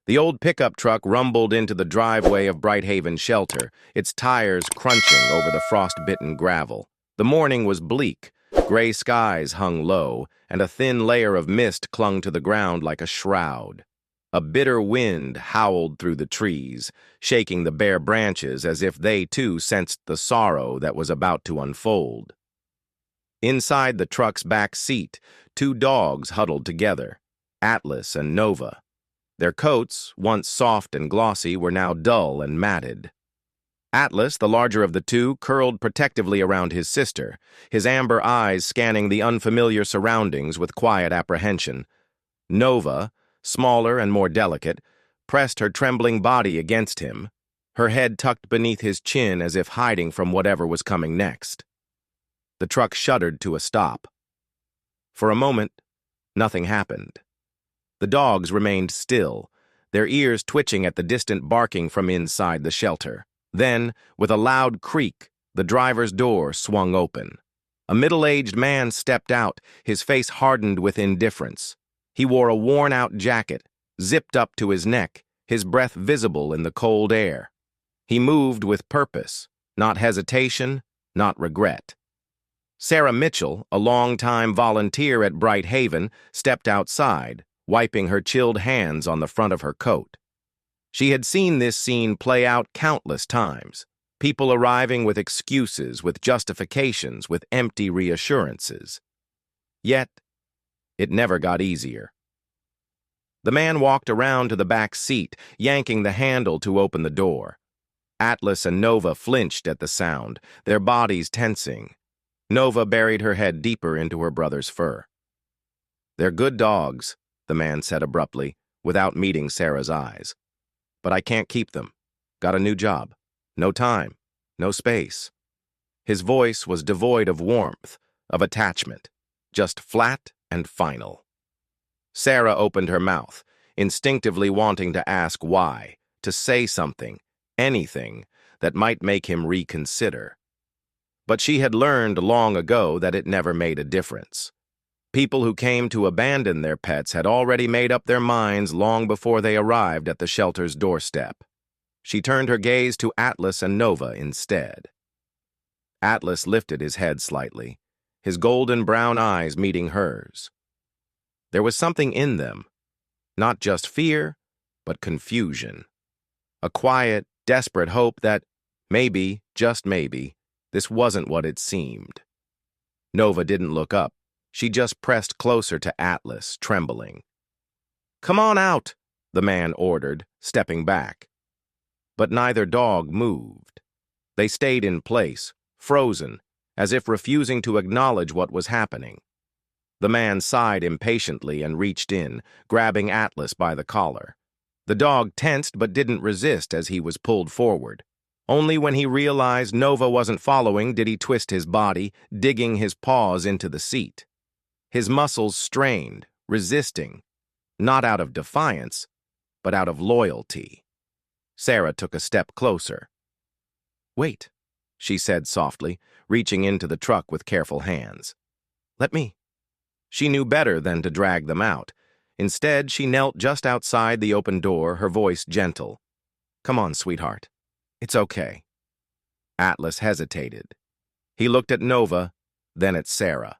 The old pickup truck rumbled into the driveway of Brighthaven Shelter, its tires crunching over the frost-bitten gravel. The morning was bleak. Gray skies hung low, and a thin layer of mist clung to the ground like a shroud. A bitter wind howled through the trees, shaking the bare branches as if they too sensed the sorrow that was about to unfold. Inside the truck's back seat, two dogs huddled together, Atlas and Nova. Their coats, once soft and glossy, were now dull and matted. Atlas, the larger of the two, curled protectively around his sister, his amber eyes scanning the unfamiliar surroundings with quiet apprehension. Nova, smaller and more delicate, pressed her trembling body against him, her head tucked beneath his chin as if hiding from whatever was coming next. The truck shuddered to a stop. For a moment, nothing happened. The dogs remained still, their ears twitching at the distant barking from inside the shelter. Then, with a loud creak, the driver's door swung open. A middle-aged man stepped out, his face hardened with indifference. He wore a worn-out jacket, zipped up to his neck, his breath visible in the cold air. He moved with purpose, not hesitation, not regret. Sarah Mitchell, a long-time volunteer at Brighthaven, stepped outside, wiping her chilled hands on the front of her coat. She had seen this scene play out countless times, people arriving with excuses, with justifications, with empty reassurances. Yet, it never got easier. The man walked around to the back seat, yanking the handle to open the door. Atlas and Nova flinched at the sound, their bodies tensing. Nova buried her head deeper into her brother's fur. "They're good dogs," the man said abruptly, without meeting Sarah's eyes. "But I can't keep them. Got a new job. No time. No space." His voice was devoid of warmth, of attachment, just flat and final. Sarah opened her mouth, instinctively wanting to ask why, to say something, anything, that might make him reconsider. But she had learned long ago that it never made a difference. People who came to abandon their pets had already made up their minds long before they arrived at the shelter's doorstep. She turned her gaze to Atlas and Nova instead. Atlas lifted his head slightly, his golden brown eyes meeting hers. There was something in them, not just fear, but confusion. A quiet, desperate hope that maybe, just maybe, this wasn't what it seemed. Nova didn't look up. She just pressed closer to Atlas, trembling. "Come on out," the man ordered, stepping back. But neither dog moved. They stayed in place, frozen, as if refusing to acknowledge what was happening. The man sighed impatiently and reached in, grabbing Atlas by the collar. The dog tensed but didn't resist as he was pulled forward. Only when he realized Nova wasn't following did he twist his body, digging his paws into the seat. His muscles strained, resisting, not out of defiance, but out of loyalty. Sarah took a step closer. "Wait," she said softly, reaching into the truck with careful hands. "Let me." She knew better than to drag them out. Instead, she knelt just outside the open door, her voice gentle. "Come on, sweetheart. It's okay." Atlas hesitated. He looked at Nova, then at Sarah.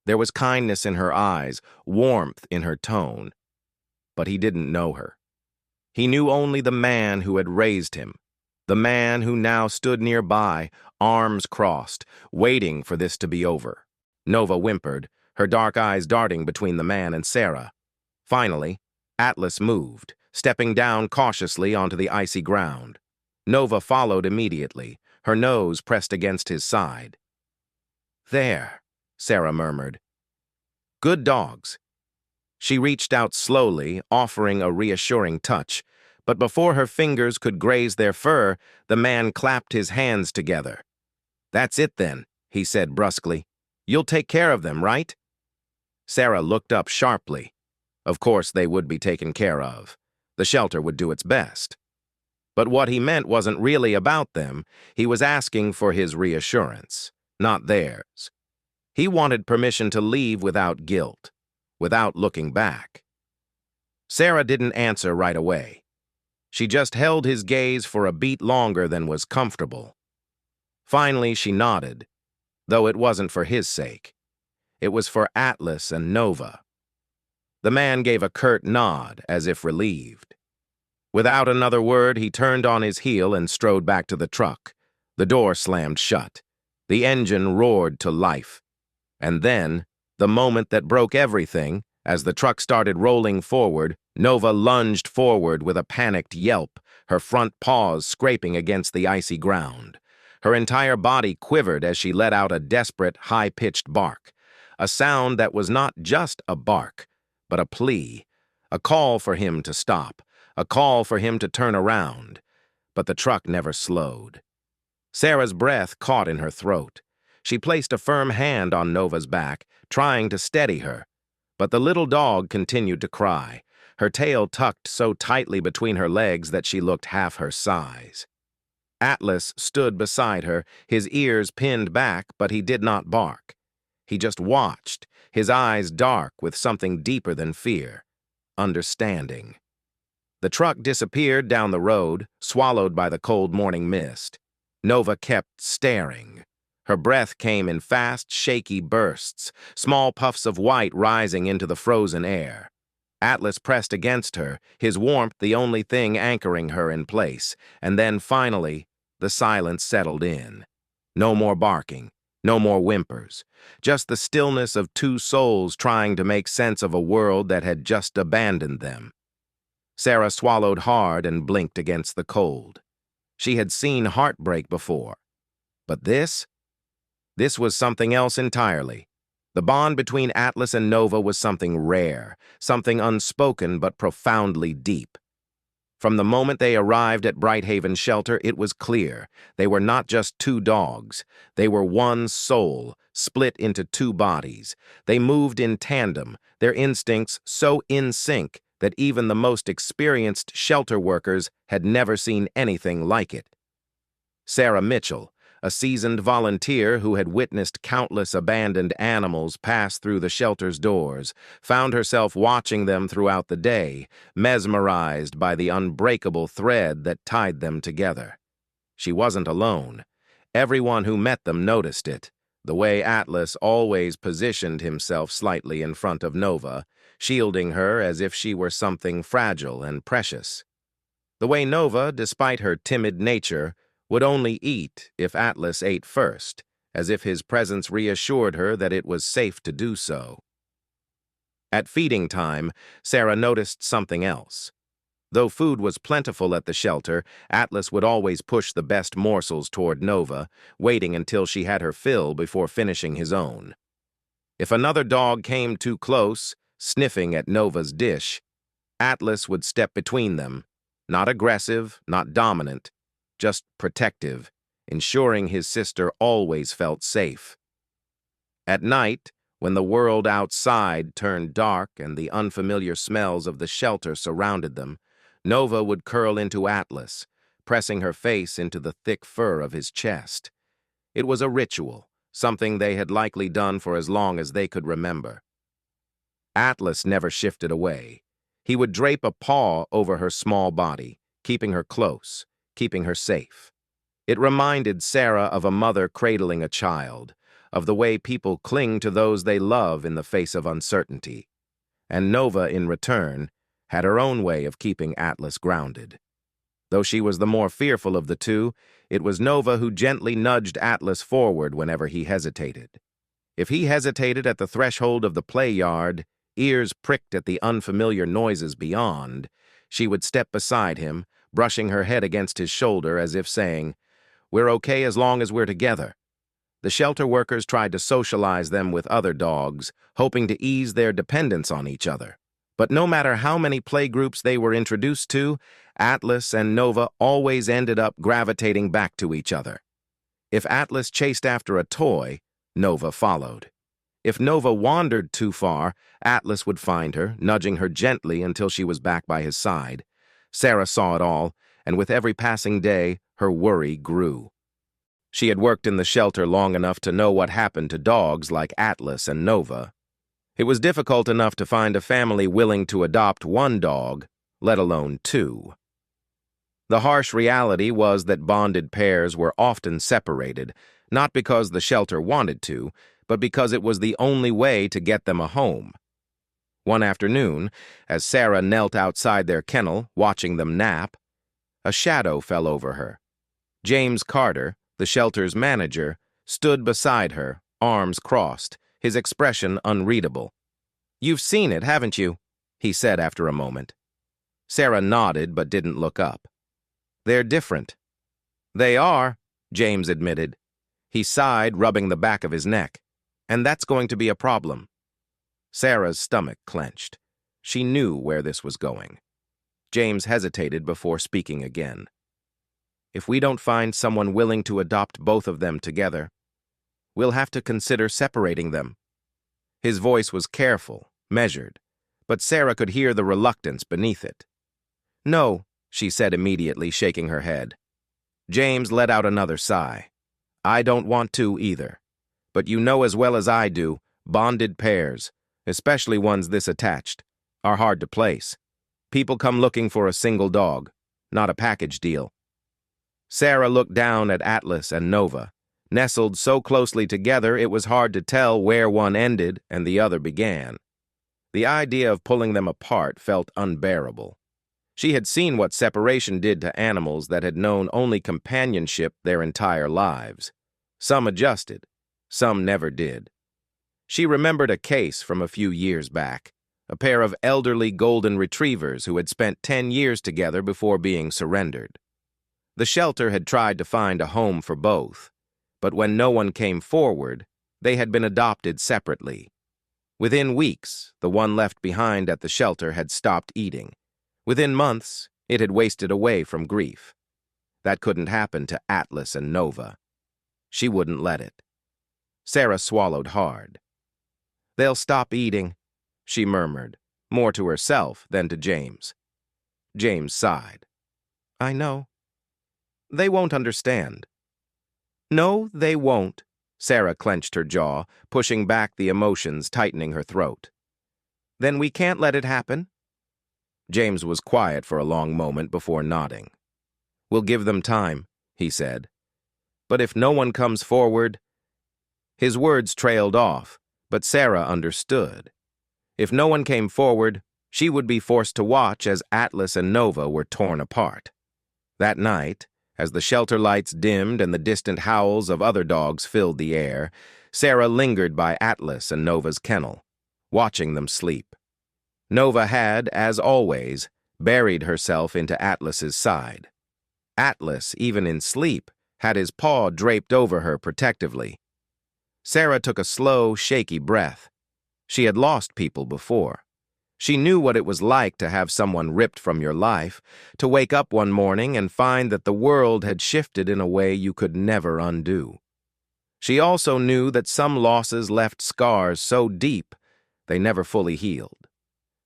There was kindness in her eyes, warmth in her tone. But he didn't know her. He knew only the man who had raised him, the man who now stood nearby, arms crossed, waiting for this to be over. Nova whimpered, her dark eyes darting between the man and Sarah. Finally, Atlas moved, stepping down cautiously onto the icy ground. Nova followed immediately, her nose pressed against his side. "There," Sarah murmured. "Good dogs." She reached out slowly, offering a reassuring touch, but before her fingers could graze their fur, the man clapped his hands together. "That's it then," he said brusquely. "You'll take care of them, right?" Sarah looked up sharply. Of course they would be taken care of. The shelter would do its best. But what he meant wasn't really about them. He was asking for his reassurance, not theirs. He wanted permission to leave without guilt, without looking back. Sarah didn't answer right away. She just held his gaze for a beat longer than was comfortable. Finally, she nodded, though it wasn't for his sake. It was for Atlas and Nova. The man gave a curt nod, as if relieved. Without another word, he turned on his heel and strode back to the truck. The door slammed shut. The engine roared to life. And then, the moment that broke everything, as the truck started rolling forward, Nova lunged forward with a panicked yelp, her front paws scraping against the icy ground. Her entire body quivered as she let out a desperate, high-pitched bark, a sound that was not just a bark, but a plea, a call for him to stop, a call for him to turn around. But the truck never slowed. Sarah's breath caught in her throat. She placed a firm hand on Nova's back, trying to steady her. But the little dog continued to cry, her tail tucked so tightly between her legs that she looked half her size. Atlas stood beside her, his ears pinned back, but he did not bark. He just watched, his eyes dark with something deeper than fear, understanding. The truck disappeared down the road, swallowed by the cold morning mist. Nova kept staring. Her breath came in fast, shaky bursts, small puffs of white rising into the frozen air. Atlas pressed against her, his warmth the only thing anchoring her in place, and then finally, the silence settled in. No more barking, no more whimpers, just the stillness of two souls trying to make sense of a world that had just abandoned them. Sarah swallowed hard and blinked against the cold. She had seen heartbreak before. But this was something else entirely. The bond between Atlas and Nova was something rare, something unspoken but profoundly deep. From the moment they arrived at Brighthaven Shelter, it was clear they were not just two dogs. They were one soul, split into two bodies. They moved in tandem, their instincts so in sync that even the most experienced shelter workers had never seen anything like it. Sarah Mitchell, a seasoned volunteer who had witnessed countless abandoned animals pass through the shelter's doors, found herself watching them throughout the day, mesmerized by the unbreakable thread that tied them together. She wasn't alone. Everyone who met them noticed it, the way Atlas always positioned himself slightly in front of Nova, shielding her as if she were something fragile and precious. The way Nova, despite her timid nature, would only eat if Atlas ate first, as if his presence reassured her that it was safe to do so. At feeding time, Sarah noticed something else. Though food was plentiful at the shelter, Atlas would always push the best morsels toward Nova, waiting until she had her fill before finishing his own. If another dog came too close, sniffing at Nova's dish, Atlas would step between them, not aggressive, not dominant, just protective, ensuring his sister always felt safe. At night, when the world outside turned dark and the unfamiliar smells of the shelter surrounded them, Nova would curl into Atlas, pressing her face into the thick fur of his chest. It was a ritual, something they had likely done for as long as they could remember. Atlas never shifted away. He would drape a paw over her small body, keeping her close, keeping her safe. It reminded Sarah of a mother cradling a child, of the way people cling to those they love in the face of uncertainty. And Nova, in return, had her own way of keeping Atlas grounded. Though she was the more fearful of the two, it was Nova who gently nudged Atlas forward whenever he hesitated. If he hesitated at the threshold of the play yard, ears pricked at the unfamiliar noises beyond, she would step beside him, brushing her head against his shoulder as if saying, "We're okay as long as we're together." The shelter workers tried to socialize them with other dogs, hoping to ease their dependence on each other. But no matter how many playgroups they were introduced to, Atlas and Nova always ended up gravitating back to each other. If Atlas chased after a toy, Nova followed. If Nova wandered too far, Atlas would find her, nudging her gently until she was back by his side. Sarah saw it all, and with every passing day, her worry grew. She had worked in the shelter long enough to know what happened to dogs like Atlas and Nova. It was difficult enough to find a family willing to adopt one dog, let alone two. The harsh reality was that bonded pairs were often separated, not because the shelter wanted to, but because it was the only way to get them a home. One afternoon, as Sarah knelt outside their kennel, watching them nap, a shadow fell over her. James Carter, the shelter's manager, stood beside her, arms crossed, his expression unreadable. "You've seen it, haven't you?" he said after a moment. Sarah nodded but didn't look up. "They're different." "They are," James admitted. He sighed, rubbing the back of his neck. "And that's going to be a problem." Sarah's stomach clenched. She knew where this was going. James hesitated before speaking again. "If we don't find someone willing to adopt both of them together, we'll have to consider separating them." His voice was careful, measured, but Sarah could hear the reluctance beneath it. "No," she said immediately, shaking her head. James let out another sigh. "I don't want to either. But you know as well as I do, bonded pairs, especially ones this attached, are hard to place. People come looking for a single dog, not a package deal." Sarah looked down at Atlas and Nova. Nestled so closely together it was hard to tell where one ended and the other began. The idea of pulling them apart felt unbearable. She had seen what separation did to animals that had known only companionship their entire lives. Some adjusted, some never did. She remembered a case from a few years back, a pair of elderly golden retrievers who had spent 10 years together before being surrendered. The shelter had tried to find a home for both, but when no one came forward, they had been adopted separately. Within weeks, the one left behind at the shelter had stopped eating. Within months, it had wasted away from grief. That couldn't happen to Atlas and Nova. She wouldn't let it. Sarah swallowed hard. "They'll stop eating," she murmured, more to herself than to James. James sighed. "I know. They won't understand." "No, they won't." Sarah clenched her jaw, pushing back the emotions tightening her throat. "Then we can't let it happen?" James was quiet for a long moment before nodding. "We'll give them time," he said. "But if no one comes forward—" His words trailed off, but Sarah understood. If no one came forward, she would be forced to watch as Atlas and Nova were torn apart. That night, as the shelter lights dimmed and the distant howls of other dogs filled the air, Sarah lingered by Atlas and Nova's kennel, watching them sleep. Nova had, as always, buried herself into Atlas's side. Atlas, even in sleep, had his paw draped over her protectively. Sarah took a slow, shaky breath. She had lost people before. She knew what it was like to have someone ripped from your life, to wake up one morning and find that the world had shifted in a way you could never undo. She also knew that some losses left scars so deep they never fully healed.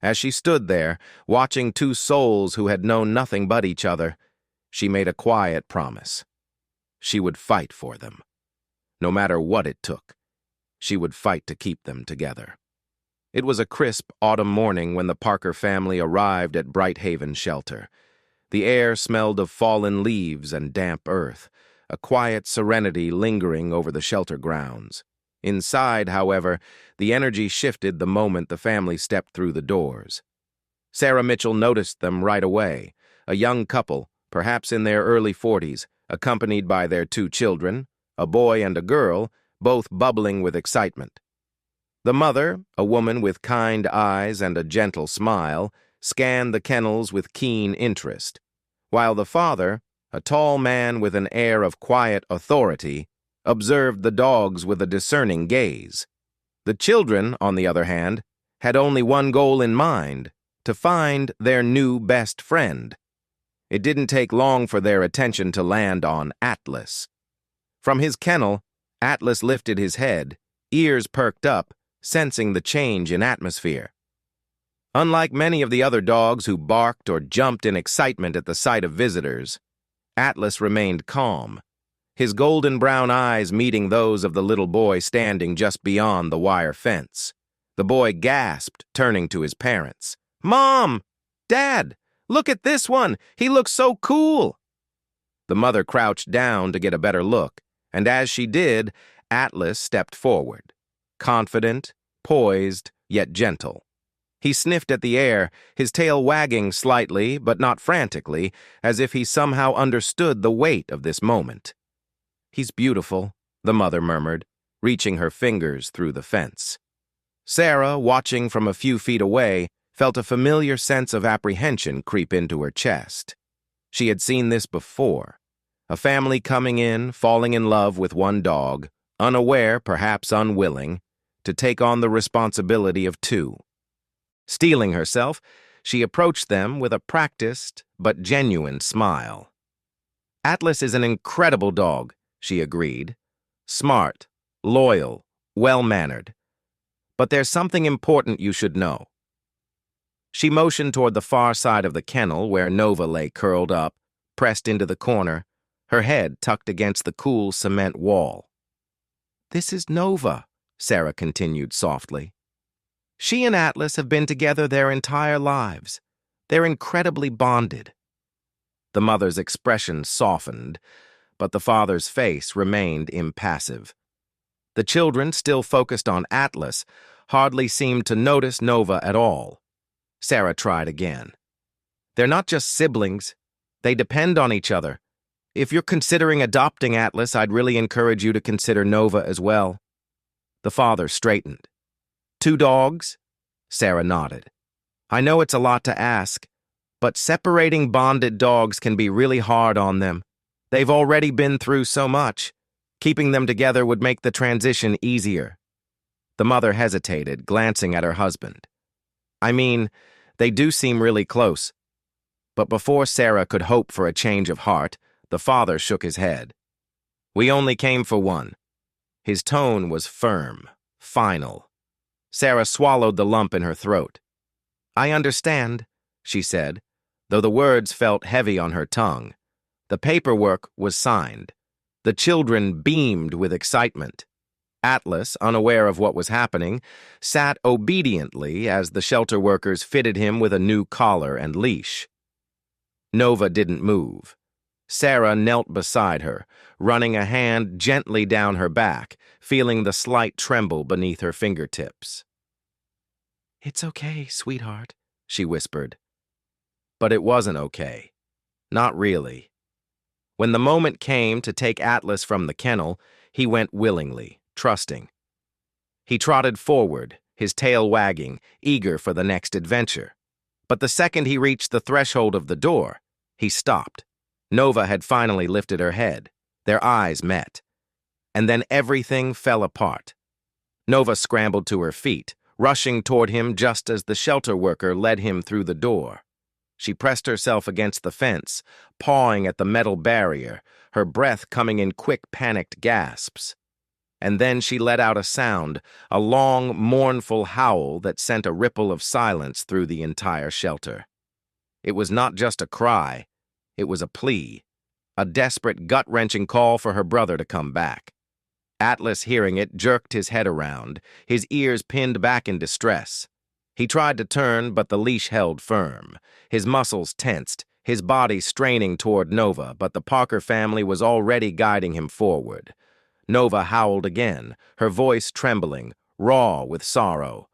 As she stood there, watching two souls who had known nothing but each other, she made a quiet promise. She would fight for them. No matter what it took, she would fight to keep them together. It was a crisp autumn morning when the Parker family arrived at Brighthaven Shelter. The air smelled of fallen leaves and damp earth, a quiet serenity lingering over the shelter grounds. Inside, however, the energy shifted the moment the family stepped through the doors. Sarah Mitchell noticed them right away, a young couple, perhaps in their early 40s, accompanied by their 2 children, a boy and a girl, both bubbling with excitement. The mother, a woman with kind eyes and a gentle smile, scanned the kennels with keen interest, while the father, a tall man with an air of quiet authority, observed the dogs with a discerning gaze. The children, on the other hand, had only one goal in mind: to find their new best friend. It didn't take long for their attention to land on Atlas. From his kennel, Atlas lifted his head, ears perked up, sensing the change in atmosphere. Unlike many of the other dogs who barked or jumped in excitement at the sight of visitors, Atlas remained calm, his golden brown eyes meeting those of the little boy standing just beyond the wire fence. The boy gasped, turning to his parents. "Mom! Dad! Look at this one! He looks so cool!" The mother crouched down to get a better look, and as she did, Atlas stepped forward. Confident, poised, yet gentle. He sniffed at the air, his tail wagging slightly, but not frantically, as if he somehow understood the weight of this moment. "He's beautiful," the mother murmured, reaching her fingers through the fence. Sarah, watching from a few feet away, felt a familiar sense of apprehension creep into her chest. She had seen this before. A family coming in, falling in love with one dog, unaware, perhaps unwilling, to take on the responsibility of two. Steeling herself, she approached them with a practiced but genuine smile. "Atlas is an incredible dog," she agreed. "Smart, loyal, well-mannered. But there's something important you should know." She motioned toward the far side of the kennel where Nova lay curled up, pressed into the corner, her head tucked against the cool cement wall. "This is Nova," Sarah continued softly. "She and Atlas have been together their entire lives. They're incredibly bonded." The mother's expression softened, but the father's face remained impassive. The children, still focused on Atlas, hardly seemed to notice Nova at all. Sarah tried again. "They're not just siblings. They depend on each other. If you're considering adopting Atlas, I'd really encourage you to consider Nova as well." The father straightened. "2 dogs?" Sarah nodded. "I know it's a lot to ask, but separating bonded dogs can be really hard on them. They've already been through so much. Keeping them together would make the transition easier." The mother hesitated, glancing at her husband. "I mean, they do seem really close." But before Sarah could hope for a change of heart, the father shook his head. "We only came for one." His tone was firm, final. Sarah swallowed the lump in her throat. "I understand," she said, though the words felt heavy on her tongue. The paperwork was signed. The children beamed with excitement. Atlas, unaware of what was happening, sat obediently as the shelter workers fitted him with a new collar and leash. Nova didn't move. Sarah knelt beside her, running a hand gently down her back, feeling the slight tremble beneath her fingertips. "It's okay, sweetheart," she whispered. But it wasn't okay. Not really. When the moment came to take Atlas from the kennel, he went willingly, trusting. He trotted forward, his tail wagging, eager for the next adventure. But the second he reached the threshold of the door, he stopped. Nova had finally lifted her head. Their eyes met. And then everything fell apart. Nova scrambled to her feet, rushing toward him just as the shelter worker led him through the door. She pressed herself against the fence, pawing at the metal barrier, her breath coming in quick, panicked gasps. And then she let out a sound, a long, mournful howl that sent a ripple of silence through the entire shelter. It was not just a cry, it was a plea, a desperate, gut-wrenching call for her brother to come back. Atlas, hearing it, jerked his head around, his ears pinned back in distress. He tried to turn, but the leash held firm. His muscles tensed, his body straining toward Nova, but the Parker family was already guiding him forward. Nova howled again, her voice trembling, raw with sorrow.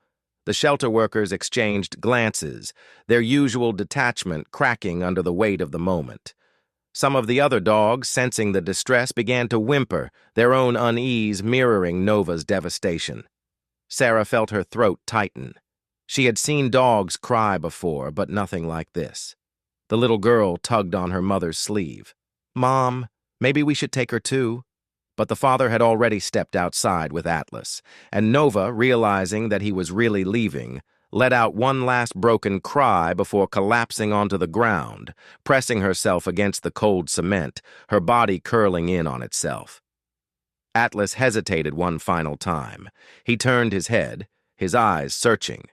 The shelter workers exchanged glances, their usual detachment cracking under the weight of the moment. Some of the other dogs, sensing the distress, began to whimper, their own unease mirroring Nova's devastation. Sarah felt her throat tighten. She had seen dogs cry before, but nothing like this. The little girl tugged on her mother's sleeve. "Mom, maybe we should take her too." But the father had already stepped outside with Atlas, and Nova, realizing that he was really leaving, let out one last broken cry before collapsing onto the ground, pressing herself against the cold cement, her body curling in on itself. Atlas hesitated one final time. He turned his head, his eyes searching.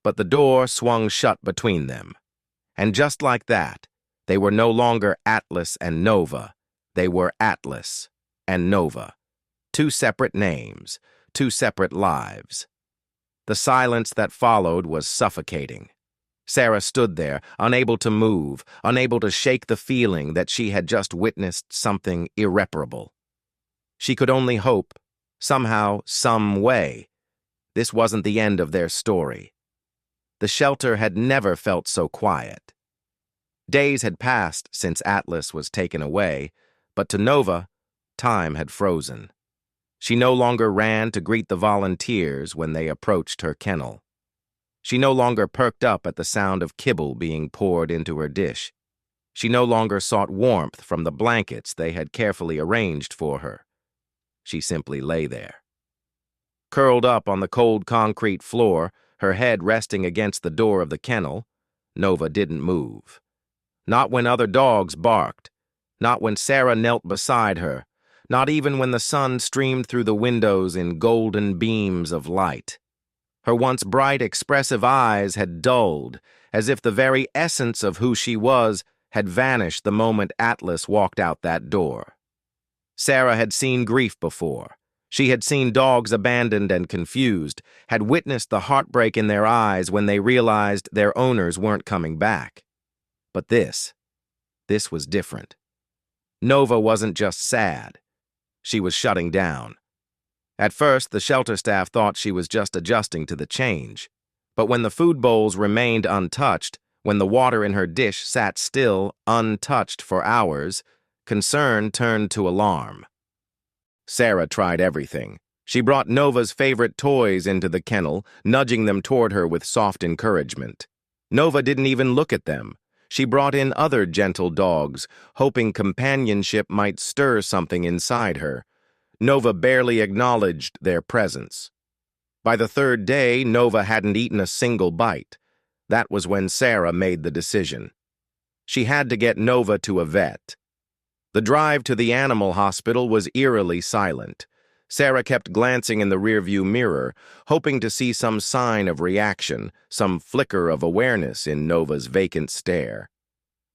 But the door swung shut between them. And just like that, they were no longer Atlas and Nova. They were Atlas and Nova. 2 separate names, 2 separate lives. The silence that followed was suffocating. Sarah stood there, unable to move, unable to shake the feeling that she had just witnessed something irreparable. She could only hope, somehow, some way, this wasn't the end of their story. The shelter had never felt so quiet. Days had passed since Atlas was taken away, but to Nova, time had frozen. She no longer ran to greet the volunteers when they approached her kennel. She no longer perked up at the sound of kibble being poured into her dish. She no longer sought warmth from the blankets they had carefully arranged for her. She simply lay there. Curled up on the cold concrete floor, her head resting against the door of the kennel, Nova didn't move. Not when other dogs barked, not when Sarah knelt beside her, not even when the sun streamed through the windows in golden beams of light. Her once bright, expressive eyes had dulled, as if the very essence of who she was had vanished the moment Atlas walked out that door. Sarah had seen grief before. She had seen dogs abandoned and confused, had witnessed the heartbreak in their eyes when they realized their owners weren't coming back. But this was different. Nova wasn't just sad. She was shutting down. At first, the shelter staff thought she was just adjusting to the change. But when the food bowls remained untouched, when the water in her dish sat still, untouched for hours, concern turned to alarm. Sarah tried everything. She brought Nova's favorite toys into the kennel, nudging them toward her with soft encouragement. Nova didn't even look at them. She brought in other gentle dogs, hoping companionship might stir something inside her. Nova barely acknowledged their presence. By the third day, Nova hadn't eaten a single bite. That was when Sarah made the decision. She had to get Nova to a vet. The drive to the animal hospital was eerily silent. Sarah kept glancing in the rearview mirror, hoping to see some sign of reaction, some flicker of awareness in Nova's vacant stare.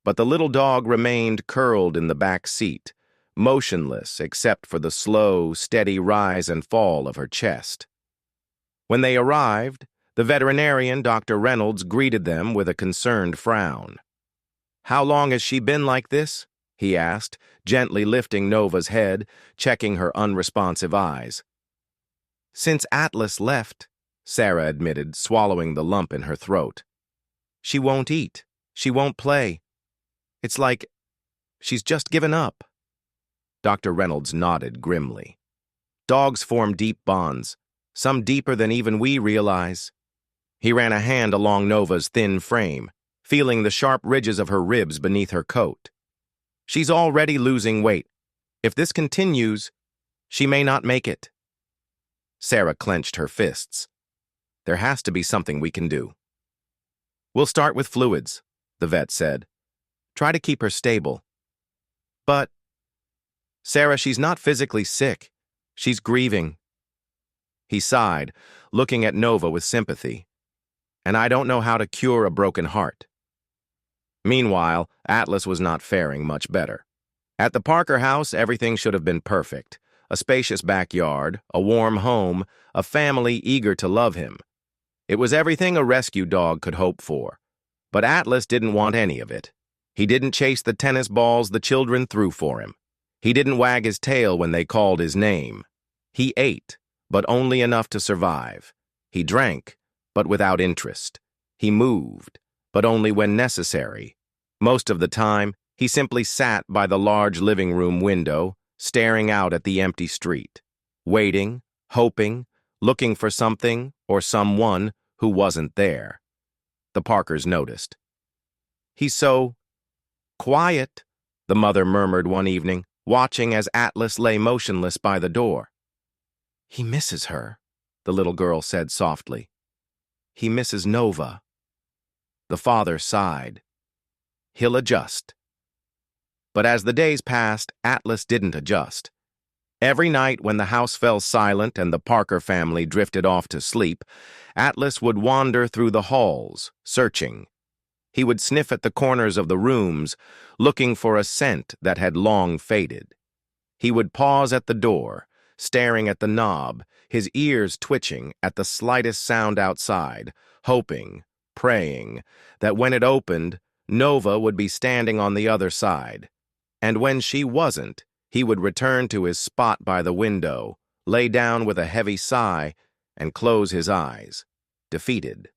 But the little dog remained curled in the back seat, motionless except for the slow, steady rise and fall of her chest. When they arrived, the veterinarian, Dr. Reynolds, greeted them with a concerned frown. "How long has she been like this?" he asked, gently lifting Nova's head, checking her unresponsive eyes. "Since Atlas left," Sarah admitted, swallowing the lump in her throat. "She won't eat. She won't play. It's like she's just given up." Dr. Reynolds nodded grimly. "Dogs form deep bonds, some deeper than even we realize." He ran a hand along Nova's thin frame, feeling the sharp ridges of her ribs beneath her coat. "She's already losing weight. If this continues, she may not make it." Sarah clenched her fists. "There has to be something we can do." "We'll start with fluids," the vet said. "Try to keep her stable." "But, Sarah, she's not physically sick. She's grieving." He sighed, looking at Nova with sympathy. "And I don't know how to cure a broken heart." Meanwhile, Atlas was not faring much better. At the Parker house, everything should have been perfect. A spacious backyard, a warm home, a family eager to love him. It was everything a rescue dog could hope for. But Atlas didn't want any of it. He didn't chase the tennis balls the children threw for him. He didn't wag his tail when they called his name. He ate, but only enough to survive. He drank, but without interest. He moved, but only when necessary. Most of the time, he simply sat by the large living room window, staring out at the empty street, waiting, hoping, looking for something or someone who wasn't there. The Parkers noticed. "He's so quiet," the mother murmured one evening, watching as Atlas lay motionless by the door. "He misses her," the little girl said softly. "He misses Nova." The father sighed. "He'll adjust." But as the days passed, Atlas didn't adjust. Every night when the house fell silent and the Parker family drifted off to sleep, Atlas would wander through the halls, searching. He would sniff at the corners of the rooms, looking for a scent that had long faded. He would pause at the door, staring at the knob, his ears twitching at the slightest sound outside, hoping, praying, that when it opened, Nova would be standing on the other side. And when she wasn't, he would return to his spot by the window, lay down with a heavy sigh, and close his eyes, defeated.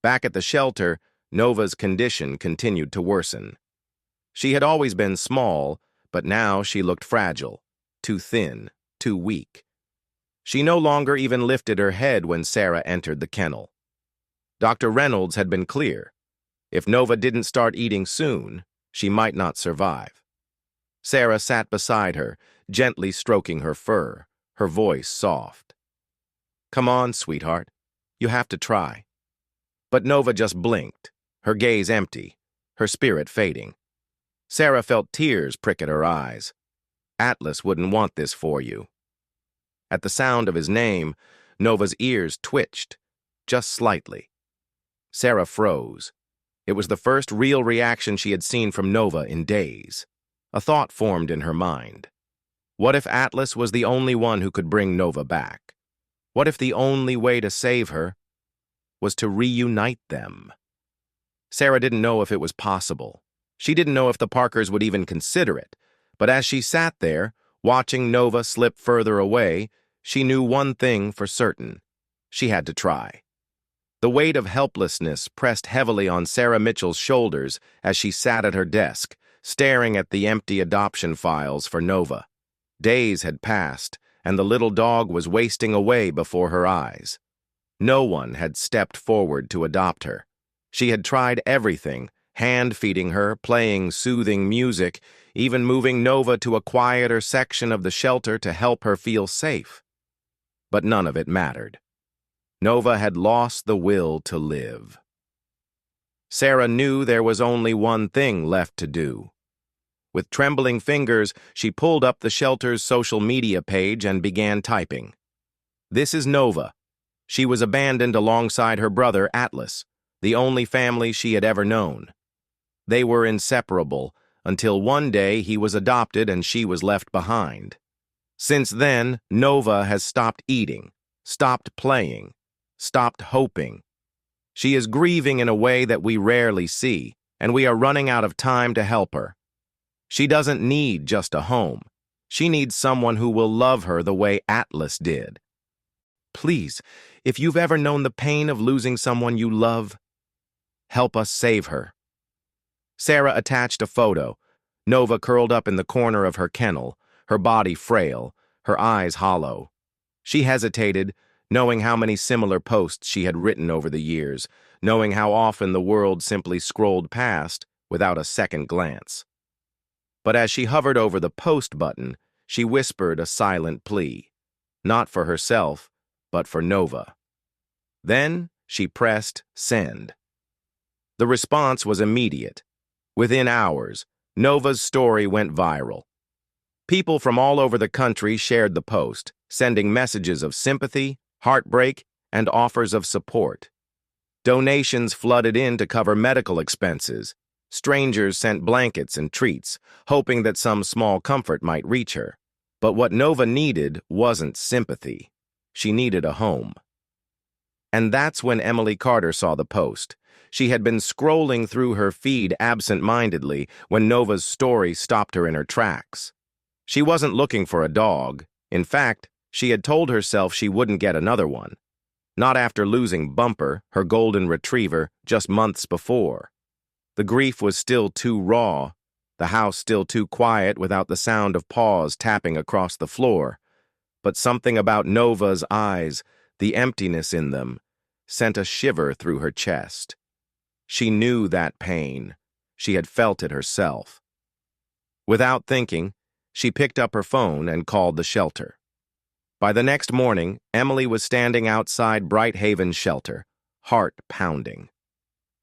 Back at the shelter, Nova's condition continued to worsen. She had always been small, but now she looked fragile, too thin, too weak. She no longer even lifted her head when Sarah entered the kennel. Dr. Reynolds had been clear. If Nova didn't start eating soon, she might not survive. Sarah sat beside her, gently stroking her fur, her voice soft. "Come on, sweetheart. You have to try." But Nova just blinked, her gaze empty, her spirit fading. Sarah felt tears prick at her eyes. Atlas wouldn't want this for you. At the sound of his name, Nova's ears twitched, just slightly. Sarah froze. It was the first real reaction she had seen from Nova in days. A thought formed in her mind. What if Atlas was the only one who could bring Nova back? What if the only way to save her was to reunite them? Sarah didn't know if it was possible. She didn't know if the Parkers would even consider it. But as she sat there, watching Nova slip further away, she knew one thing for certain. She had to try. The weight of helplessness pressed heavily on Sarah Mitchell's shoulders as she sat at her desk, staring at the empty adoption files for Nova. Days had passed, and the little dog was wasting away before her eyes. No one had stepped forward to adopt her. She had tried everything, hand-feeding her, playing soothing music, even moving Nova to a quieter section of the shelter to help her feel safe. But none of it mattered. Nova had lost the will to live. Sarah knew there was only one thing left to do. With trembling fingers, she pulled up the shelter's social media page and began typing. "This is Nova. She was abandoned alongside her brother, Atlas, the only family she had ever known. They were inseparable until one day he was adopted and she was left behind. Since then, Nova has stopped eating, stopped playing, stopped hoping. She is grieving in a way that we rarely see, and we are running out of time to help her. She doesn't need just a home. She needs someone who will love her the way Atlas did. Please, if you've ever known the pain of losing someone you love, help us save her." Sarah attached a photo, Nova curled up in the corner of her kennel, her body frail, her eyes hollow. She hesitated, knowing how many similar posts she had written over the years, knowing how often the world simply scrolled past without a second glance. But as she hovered over the post button, she whispered a silent plea, not for herself, but for Nova. Then she pressed send. The response was immediate. Within hours, Nova's story went viral. People from all over the country shared the post, sending messages of sympathy, heartbreak, and offers of support. Donations flooded in to cover medical expenses. Strangers sent blankets and treats, hoping that some small comfort might reach her. But what Nova needed wasn't sympathy. She needed a home. And that's when Emily Carter saw the post. She had been scrolling through her feed absent-mindedly when Nova's story stopped her in her tracks. She wasn't looking for a dog. In fact, she had told herself she wouldn't get another one. Not after losing Bumper, her golden retriever, just months before. The grief was still too raw, the house still too quiet without the sound of paws tapping across the floor. But something about Nova's eyes, the emptiness in them, sent a shiver through her chest. She knew that pain. She had felt it herself. Without thinking, she picked up her phone and called the shelter. By the next morning, Emily was standing outside Bright Haven's shelter, heart pounding.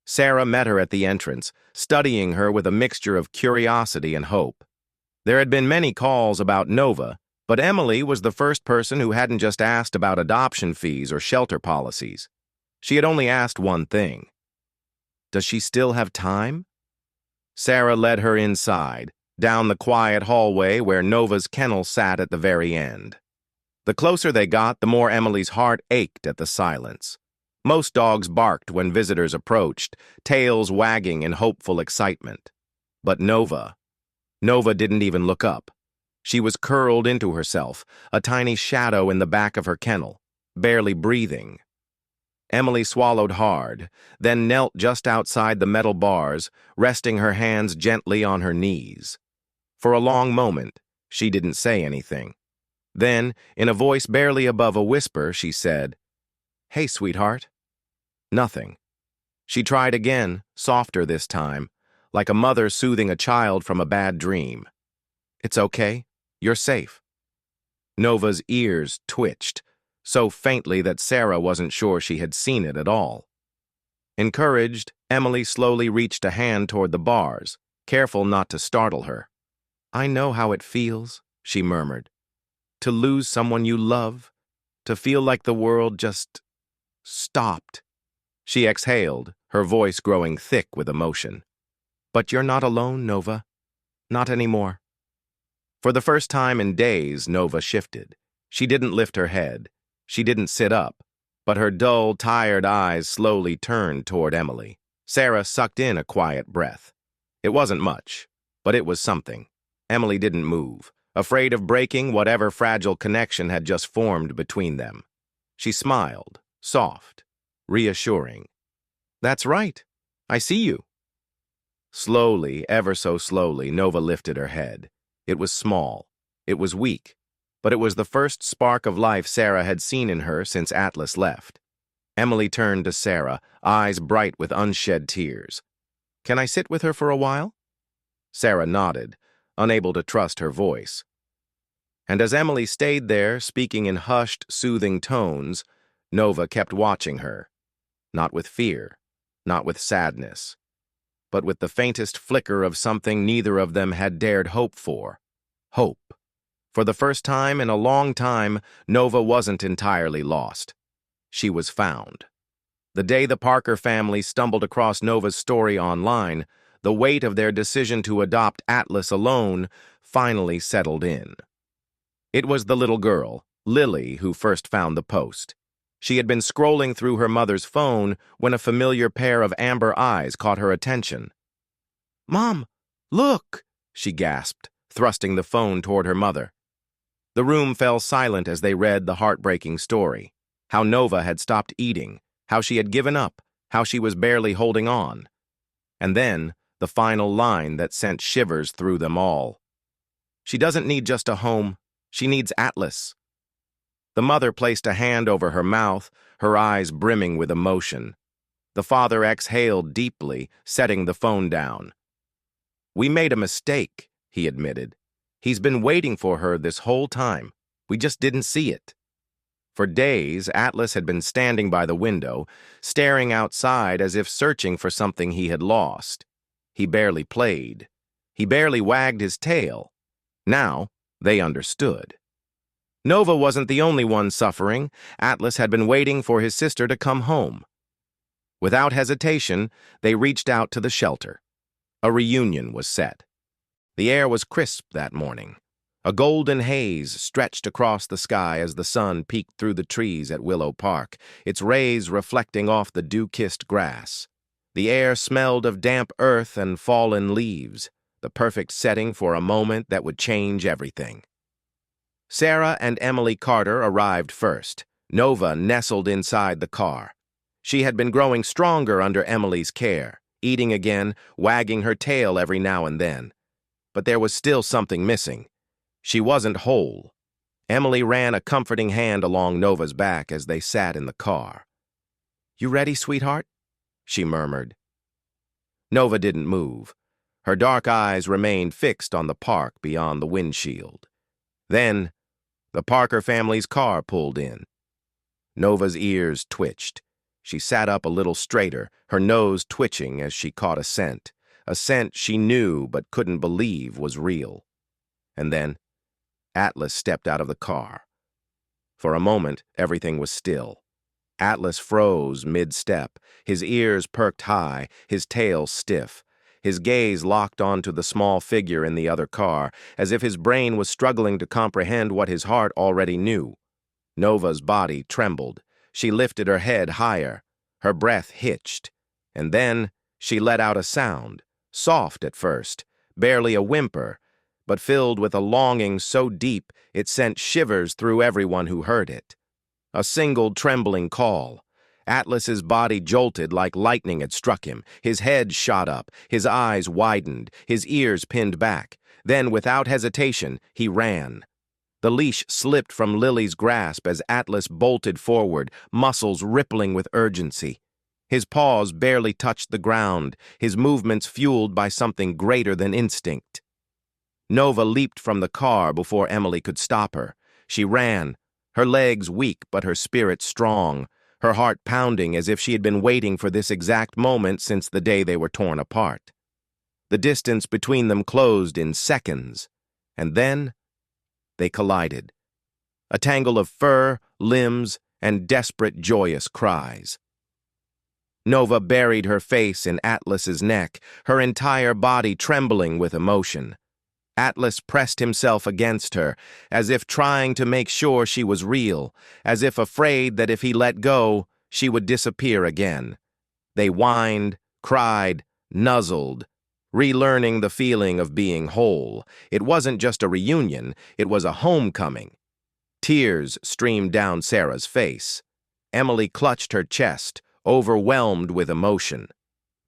Sarah met her at the entrance, studying her with a mixture of curiosity and hope. There had been many calls about Nova, but Emily was the first person who hadn't just asked about adoption fees or shelter policies. She had only asked one thing. Does she still have time? Sarah led her inside, down the quiet hallway where Nova's kennel sat at the very end. The closer they got, the more Emily's heart ached at the silence. Most dogs barked when visitors approached, tails wagging in hopeful excitement. But Nova didn't even look up. She was curled into herself, a tiny shadow in the back of her kennel, barely breathing. Emily swallowed hard, then knelt just outside the metal bars, resting her hands gently on her knees. For a long moment, she didn't say anything. Then, in a voice barely above a whisper, she said, "Hey, sweetheart." Nothing. She tried again, softer this time, like a mother soothing a child from a bad dream. "It's okay. You're safe." Nova's ears twitched, so faintly that Sarah wasn't sure she had seen it at all. Encouraged, Emily slowly reached a hand toward the bars, careful not to startle her. "I know how it feels," she murmured. "To lose someone you love, to feel like the world just stopped." She exhaled, her voice growing thick with emotion. "But you're not alone, Nova. Not anymore." For the first time in days, Nova shifted. She didn't lift her head. She didn't sit up, but her dull, tired eyes slowly turned toward Emily. Sarah sucked in a quiet breath. It wasn't much, but it was something. Emily didn't move, afraid of breaking whatever fragile connection had just formed between them. She smiled, soft, reassuring. "That's right. I see you." Slowly, ever so slowly, Nova lifted her head. It was small. It was weak. But it was the first spark of life Sarah had seen in her since Atlas left. Emily turned to Sarah, eyes bright with unshed tears. "Can I sit with her for a while?" Sarah nodded, unable to trust her voice. And as Emily stayed there, speaking in hushed, soothing tones, Nova kept watching her. Not with fear, not with sadness, but with the faintest flicker of something neither of them had dared hope for. Hope. For the first time in a long time, Nova wasn't entirely lost. She was found. The day the Parker family stumbled across Nova's story online, the weight of their decision to adopt Atlas alone finally settled in. It was the little girl, Lily, who first found the post. She had been scrolling through her mother's phone when a familiar pair of amber eyes caught her attention. "Mom, look!" she gasped, thrusting the phone toward her mother. The room fell silent as they read the heartbreaking story. How Nova had stopped eating, how she had given up, how she was barely holding on. And then, the final line that sent shivers through them all. "She doesn't need just a home. She needs Atlas." The mother placed a hand over her mouth, her eyes brimming with emotion. The father exhaled deeply, setting the phone down. "We made a mistake," he admitted. "He's been waiting for her this whole time. We just didn't see it." For days, Atlas had been standing by the window, staring outside as if searching for something he had lost. He barely played. He barely wagged his tail. Now, they understood. Nova wasn't the only one suffering. Atlas had been waiting for his sister to come home. Without hesitation, they reached out to the shelter. A reunion was set. The air was crisp that morning. A golden haze stretched across the sky as the sun peeked through the trees at Willow Park, its rays reflecting off the dew-kissed grass. The air smelled of damp earth and fallen leaves, the perfect setting for a moment that would change everything. Sarah and Emily Carter arrived first. Nova nestled inside the car. She had been growing stronger under Emily's care, eating again, wagging her tail every now and then. But there was still something missing. She wasn't whole. Emily ran a comforting hand along Nova's back as they sat in the car. "You ready, sweetheart?" she murmured. Nova didn't move. Her dark eyes remained fixed on the park beyond the windshield. Then, the Parker family's car pulled in. Nova's ears twitched. She sat up a little straighter, her nose twitching as she caught a scent she knew but couldn't believe was real. And then, Atlas stepped out of the car. For a moment, everything was still. Atlas froze mid-step, his ears perked high, his tail stiff. his gaze locked onto the small figure in the other car, as if his brain was struggling to comprehend what his heart already knew. Nova's body trembled. She lifted her head higher. Her breath hitched. And then she let out a sound, soft at first, barely a whimper, but filled with a longing so deep it sent shivers through everyone who heard it. A single trembling call. Atlas's body jolted like lightning had struck him. His head shot up, his eyes widened, his ears pinned back. Then, without hesitation, he ran. The leash slipped from Lily's grasp as Atlas bolted forward, muscles rippling with urgency. His paws barely touched the ground, his movements fueled by something greater than instinct. Nova leaped from the car before Emily could stop her. She ran, her legs weak but her spirit strong, her heart pounding as if she had been waiting for this exact moment since the day they were torn apart. The distance between them closed in seconds, and then they collided. A tangle of fur, limbs, and desperate, joyous cries. Nova buried her face in Atlas's neck, her entire body trembling with emotion. Atlas pressed himself against her, as if trying to make sure she was real, as if afraid that if he let go, she would disappear again. They whined, cried, nuzzled, relearning the feeling of being whole. It wasn't just a reunion, it was a homecoming. Tears streamed down Sarah's face. Emily clutched her chest, overwhelmed with emotion.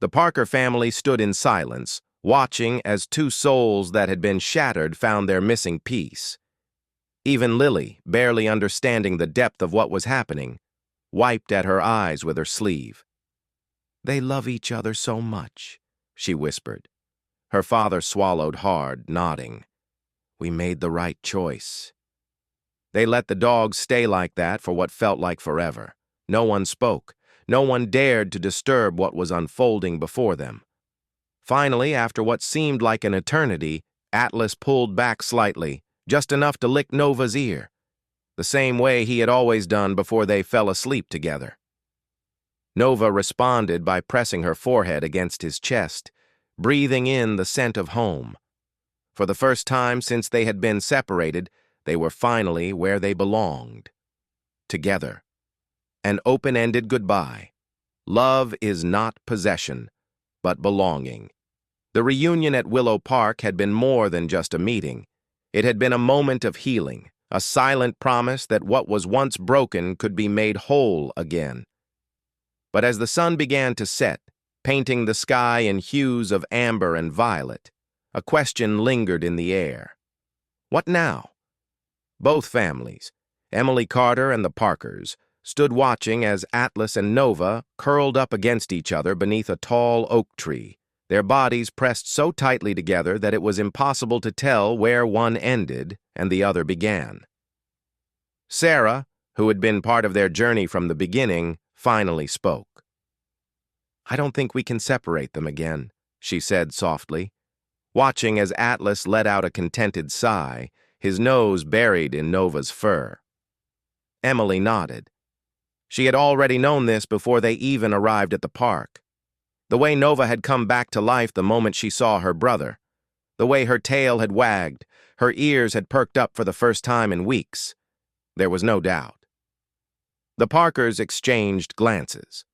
The Parker family stood in silence, watching as two souls that had been shattered found their missing piece. Even Lily, barely understanding the depth of what was happening, wiped at her eyes with her sleeve. "They love each other so much," she whispered. Her father swallowed hard, nodding. "We made the right choice." They let the dogs stay like that for what felt like forever. No one spoke. No one dared to disturb what was unfolding before them. Finally, after what seemed like an eternity, Atlas pulled back slightly, just enough to lick Nova's ear, the same way he had always done before they fell asleep together. Nova responded by pressing her forehead against his chest, breathing in the scent of home. For the first time since they had been separated, they were finally where they belonged. Together. An open-ended goodbye. Love is not possession, but belonging. The reunion at Willow Park had been more than just a meeting. It had been a moment of healing, a silent promise that what was once broken could be made whole again. But as the sun began to set, painting the sky in hues of amber and violet, a question lingered in the air. What now? Both families, Emily Carter and the Parkers, stood watching as Atlas and Nova curled up against each other beneath a tall oak tree, their bodies pressed so tightly together that it was impossible to tell where one ended and the other began. Sarah, who had been part of their journey from the beginning, finally spoke. "I don't think we can separate them again," she said softly, watching as Atlas let out a contented sigh, his nose buried in Nova's fur. Emily nodded. She had already known this before they even arrived at the park. The way Nova had come back to life the moment she saw her brother, the way her tail had wagged, her ears had perked up for the first time in weeks. There was no doubt. The Parkers exchanged glances.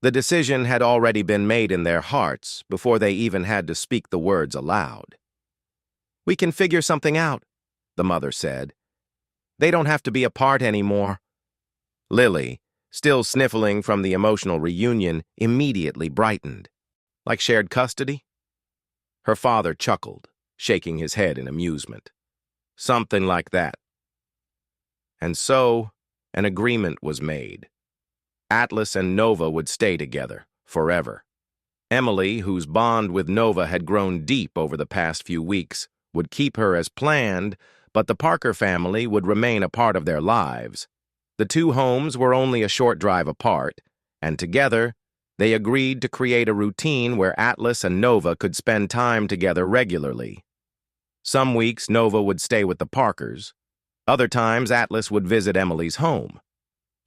The decision had already been made in their hearts before they even had to speak the words aloud. "We can figure something out," the mother said. "They don't have to be apart anymore." Lily, still sniffling from the emotional reunion, immediately brightened. "Like shared custody?" Her father chuckled, shaking his head in amusement. "Something like that." And so, an agreement was made. Atlas and Nova would stay together, forever. Emily, whose bond with Nova had grown deep over the past few weeks, would keep her as planned, but the Parker family would remain a part of their lives. The two homes were only a short drive apart, and together, they agreed to create a routine where Atlas and Nova could spend time together regularly. Some weeks, Nova would stay with the Parkers. Other times, Atlas would visit Emily's home.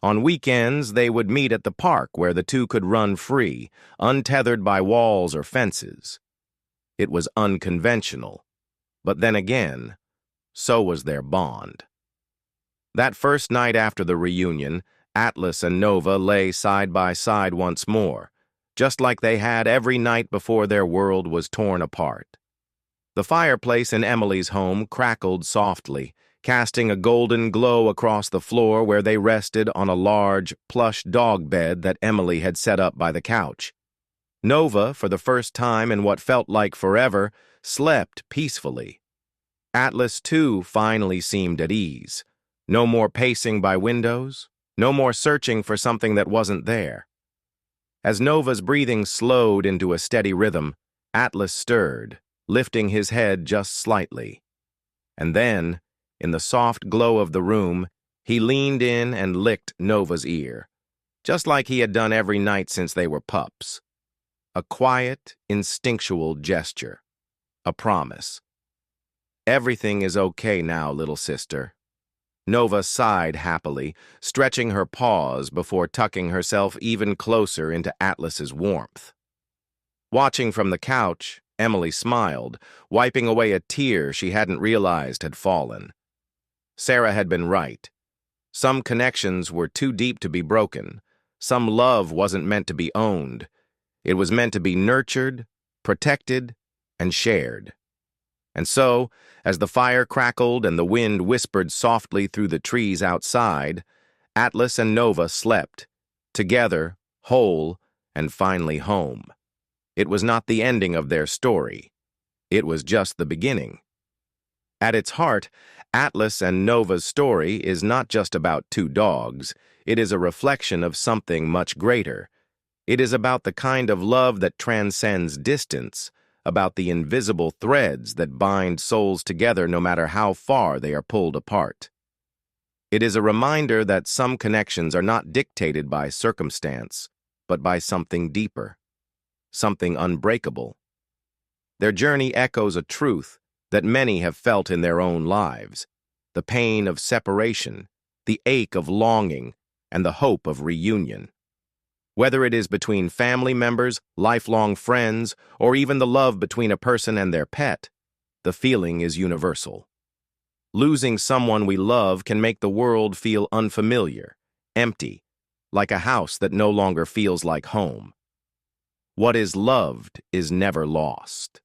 On weekends, they would meet at the park where the two could run free, untethered by walls or fences. It was unconventional. But then again, so was their bond. That first night after the reunion, Atlas and Nova lay side by side once more, just like they had every night before their world was torn apart. The fireplace in Emily's home crackled softly, casting a golden glow across the floor where they rested on a large, plush dog bed that Emily had set up by the couch. Nova, for the first time in what felt like forever, slept peacefully. Atlas, too, finally seemed at ease. No more pacing by windows, no more searching for something that wasn't there. As Nova's breathing slowed into a steady rhythm, Atlas stirred, lifting his head just slightly. And then, in the soft glow of the room, he leaned in and licked Nova's ear, just like he had done every night since they were pups. A quiet, instinctual gesture. A promise. "Everything is okay now, little sister." Nova sighed happily, stretching her paws before tucking herself even closer into Atlas's warmth. Watching from the couch, Emily smiled, wiping away a tear she hadn't realized had fallen. Sarah had been right. Some connections were too deep to be broken. Some love wasn't meant to be owned. It was meant to be nurtured, protected, and shared. And so, as the fire crackled and the wind whispered softly through the trees outside, Atlas and Nova slept, together, whole, and finally home. It was not the ending of their story. It was just the beginning. At its heart, Atlas and Nova's story is not just about two dogs. It is a reflection of something much greater. It is about the kind of love that transcends distance, about the invisible threads that bind souls together no matter how far they are pulled apart. It is a reminder that some connections are not dictated by circumstance, but by something deeper, something unbreakable. Their journey echoes a truth that many have felt in their own lives: the pain of separation, the ache of longing, and the hope of reunion. Whether it is between family members, lifelong friends, or even the love between a person and their pet, the feeling is universal. Losing someone we love can make the world feel unfamiliar, empty, like a house that no longer feels like home. What is loved is never lost.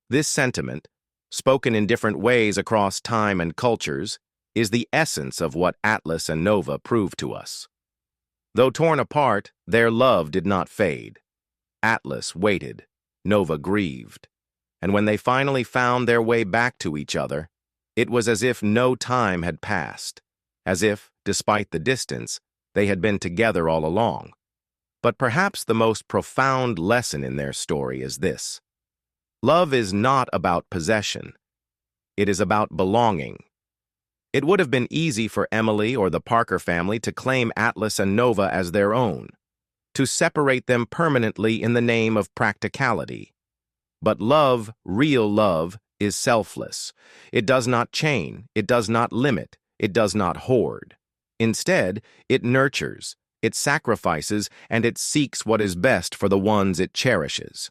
This sentiment, spoken in different ways across time and cultures, is the essence of what Atlas and Nova prove to us. Though torn apart, their love did not fade. Atlas waited, Nova grieved, and when they finally found their way back to each other, it was as if no time had passed, as if, despite the distance, they had been together all along. But perhaps the most profound lesson in their story is this: love is not about possession. It is about belonging. It would have been easy for Emily or the Parker family to claim Atlas and Nova as their own, to separate them permanently in the name of practicality. But love, real love, is selfless. It does not chain, it does not limit, it does not hoard. Instead, it nurtures, it sacrifices, and it seeks what is best for the ones it cherishes.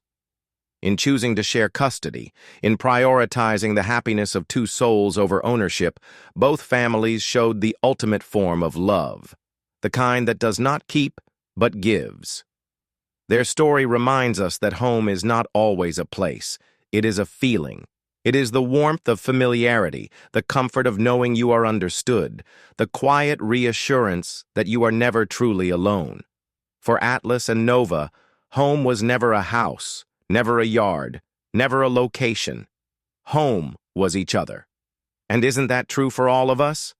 In choosing to share custody, in prioritizing the happiness of two souls over ownership, both families showed the ultimate form of love, the kind that does not keep, but gives. Their story reminds us that home is not always a place. It is a feeling. It is the warmth of familiarity, the comfort of knowing you are understood, the quiet reassurance that you are never truly alone. For Atlas and Nova, home was never a house, never a yard, never a location. Home was each other. And isn't that true for all of us?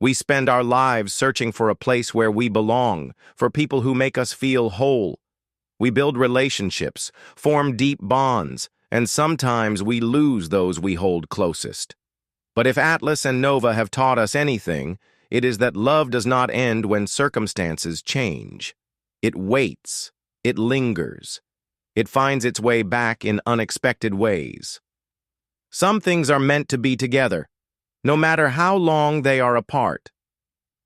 We spend our lives searching for a place where we belong, for people who make us feel whole. We build relationships, form deep bonds, and sometimes we lose those we hold closest. But if Atlas and Nova have taught us anything, it is that love does not end when circumstances change. It waits. It lingers. It finds its way back in unexpected ways. Some things are meant to be together, no matter how long they are apart.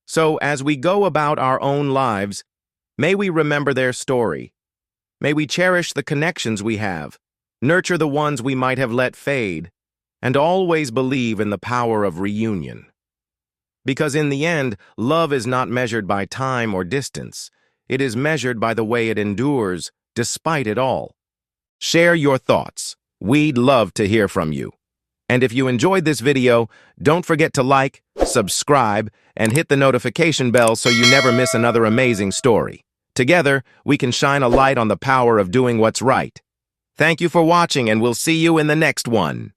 So as we go about our own lives, may we remember their story. May we cherish the connections we have, Nurture the ones we might have let fade, and always believe in the power of reunion. Because in the end, love is not measured by time or distance. It is measured by the way it endures, despite it all. Share your thoughts. We'd love to hear from you. And if you enjoyed this video, don't forget to like, subscribe, and hit the notification bell so you never miss another amazing story. Together, we can shine a light on the power of doing what's right. Thank you for watching, and we'll see you in the next one.